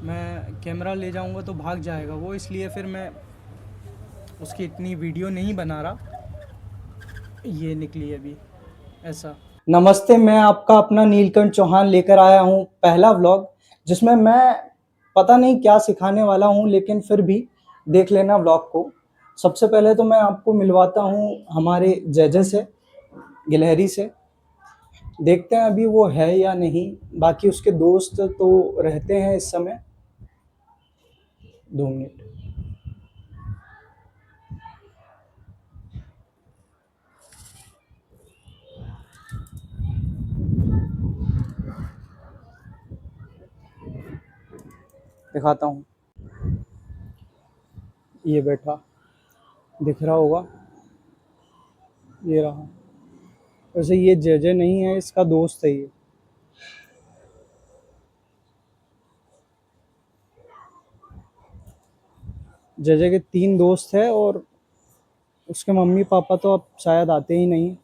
मैं कैमरा ले जाऊंगा तो भाग जाएगा वो, इसलिए फिर मैं उसकी इतनी वीडियो नहीं बना रहा। ये निकली अभी ऐसा। नमस्ते, मैं आपका अपना नीलकंठ चौहान लेकर आया हूँ पहला व्लॉग, जिसमें मैं पता नहीं क्या सिखाने वाला हूँ, लेकिन फिर भी देख लेना व्लॉग को। सबसे पहले तो मैं आपको मिलवाता हूँ हमारे जजेस से, गिलहरी से। देखते हैं अभी वो है या नहीं, बाकी उसके दोस्त तो रहते हैं इस समय। 2 मिनट। दिखाता हूँ, ये बैठा दिख रहा होगा, ये रहा। वैसे ये जजे नहीं है, इसका दोस्त है ये। जजे के 3 दोस्त है, और उसके मम्मी पापा तो अब शायद आते ही नहीं।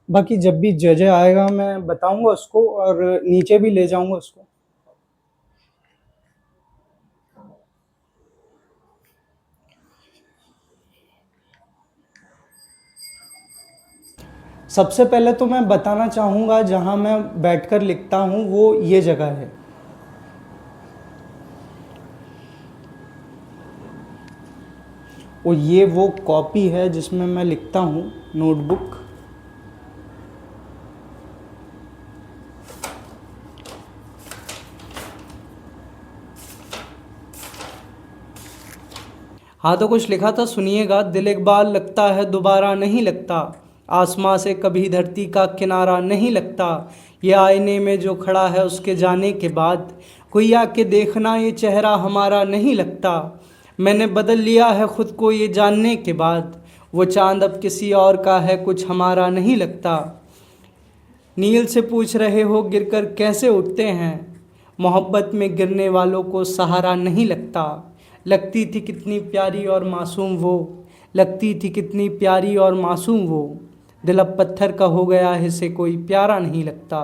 बाकी जब भी जजे आएगा मैं बताऊंगा उसको, और नीचे भी ले जाऊंगा उसको। सबसे पहले तो मैं बताना चाहूँगा, जहाँ मैं बैठकर लिखता हूँ वो ये जगह है। और ये वो कॉपी है जिसमें मैं लिखता हूँ, नोटबुक। हाँ, तो कुछ लिखा था, सुनिएगा। दिल एक बार लगता है, दोबारा नहीं लगता। आसमां से कभी धरती का किनारा नहीं लगता। ये आईने में जो खड़ा है उसके जाने के बाद, कोई आके देखना ये चेहरा हमारा नहीं लगता। मैंने बदल लिया है खुद को ये जानने के बाद, वो चांद अब किसी और का है, कुछ हमारा नहीं लगता। नील से पूछ रहे हो गिरकर कैसे उठते हैं, मोहब्बत में गिरने वालों को सहारा नहीं लगता। लगती थी कितनी प्यारी और मासूम वो, लगती थी कितनी प्यारी और मासूम वो, दिल अब पत्थर का हो गया है, इसे कोई प्यारा नहीं लगता।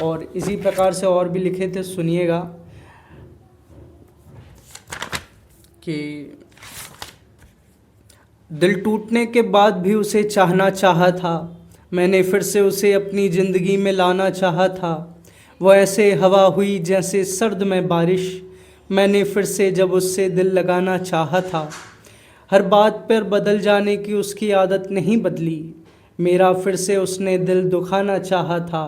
और इसी प्रकार से और भी लिखे थे, सुनिएगा। कि दिल टूटने के बाद भी उसे चाहना चाहा था, मैंने फिर से उसे अपनी ज़िंदगी में लाना चाहा था। वो ऐसे हवा हुई जैसे सर्द में बारिश, मैंने फिर से जब उससे दिल लगाना चाहा था। हर बात पर बदल जाने की उसकी आदत नहीं बदली, मेरा फिर से उसने दिल दुखाना चाहा था।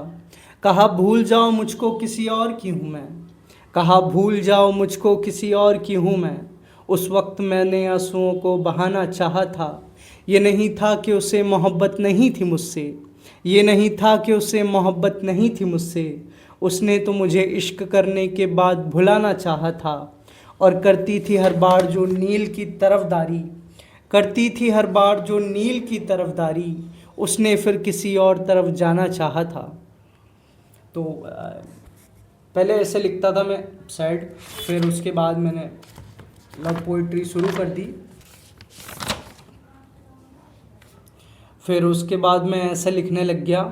कहा भूल जाओ मुझको किसी और की हूँ मैं, कहा भूल जाओ मुझको किसी और की हूँ मैं। उस वक्त मैंने आंसुओं को बहाना चाहा था। ये नहीं था कि उसे मोहब्बत नहीं थी मुझसे, ये नहीं था कि उसे मोहब्बत नहीं थी मुझसे। उसने तो मुझे इश्क करने के बाद भुलाना चाहा था। और करती थी हर बार जो नील की तरफदारी, करती थी हर बार जो नील की तरफदारी, उसने फिर किसी और तरफ जाना चाहा था। तो पहले ऐसे लिखता था मैं सैड, फिर उसके बाद मैंने लव पोइट्री शुरू कर दी। फिर उसके बाद मैं ऐसे लिखने लग गया,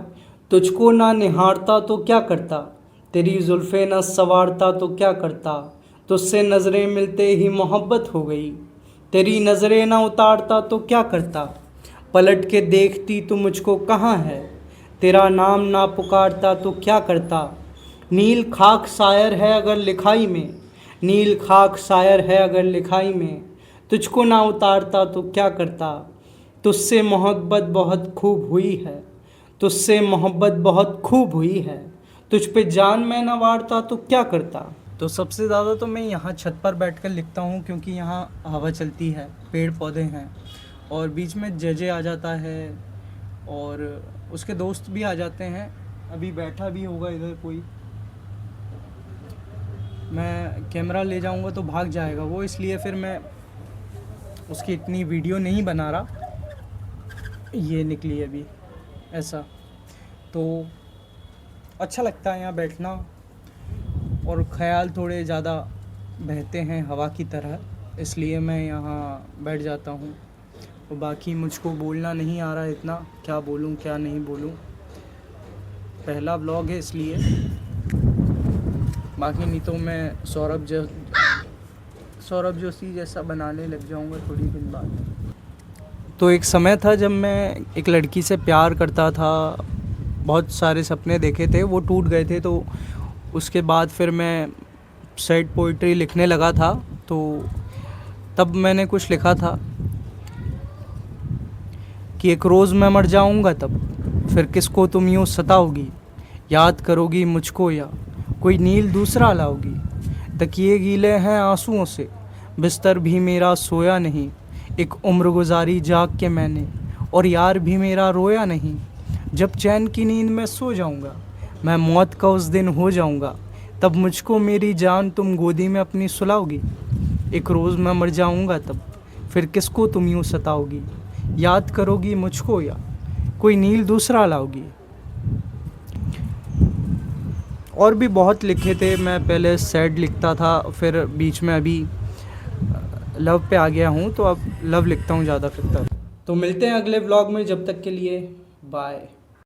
तुझको ना निहारता तो क्या करता, तेरी जुल्फ़े ना संवारता तो क्या करता, तुझसे नज़रें मिलते ही मोहब्बत हो गई, तेरी नज़रें ना उतारता तो क्या करता, पलट के देखती तो मुझको कहाँ है, तेरा नाम ना पुकारता तो क्या करता। नील खाक शायर है अगर लिखाई में, नील खाक शायर है अगर लिखाई में, तुझको ना उतारता तो क्या करता। तुझसे मोहब्बत बहुत खूब हुई है, तुझसे मोहब्बत बहुत खूब हुई है, तुझ पे जान मैं न वारता तो क्या करता। तो सबसे ज़्यादा तो मैं यहाँ छत पर बैठकर लिखता हूँ, क्योंकि यहाँ हवा चलती है, पेड़ पौधे हैं, और बीच में जजे आ जाता है, और उसके दोस्त भी आ जाते हैं। अभी बैठा भी होगा इधर कोई। मैं कैमरा ले जाऊँगा तो भाग जाएगा वो, इसलिए फिर मैं उसकी इतनी वीडियो नहीं बना रहा। ये निकली अभी ऐसा। तो अच्छा लगता है यहाँ बैठना, और ख़याल थोड़े ज़्यादा बहते हैं हवा की तरह, इसलिए मैं यहाँ बैठ जाता हूँ। और बाकी मुझको बोलना नहीं आ रहा है इतना, क्या बोलूँ क्या नहीं बोलूँ। पहला व्लॉग है इसलिए, बाकी नहीं तो मैं सौरभ जोशी जैसा बनाने लग जाऊँगा थोड़ी दिन बाद। तो एक समय था जब मैं एक लड़की से प्यार करता था, बहुत सारे सपने देखे थे, वो टूट गए थे। तो उसके बाद फिर मैं सैड पोइट्री लिखने लगा था। तो तब मैंने कुछ लिखा था कि एक रोज़ मैं मर जाऊंगा तब फिर किसको तुम यूँ सताओगी, याद करोगी मुझको या कोई नील दूसरा लाओगी। तकिए गीले हैं आंसुओं से, बिस्तर भी मेरा सोया नहीं, एक उम्र गुजारी जाग के मैंने और यार भी मेरा रोया नहीं। जब चैन की नींद में सो जाऊंगा, मैं मौत का उस दिन हो जाऊंगा, तब मुझको मेरी जान तुम गोदी में अपनी सुलाओगी। एक रोज़ मैं मर जाऊंगा तब फिर किसको तुम यूँ सताओगी, याद करोगी मुझको या कोई नील दूसरा लाओगी। और भी बहुत लिखे थे, मैं पहले सैड लिखता था, फिर बीच में अभी लव पे आ गया हूँ, तो अब लव लिखता हूँ ज़्यादा फिर तक। तो मिलते हैं अगले व्लॉग में, जब तक के लिए बाय।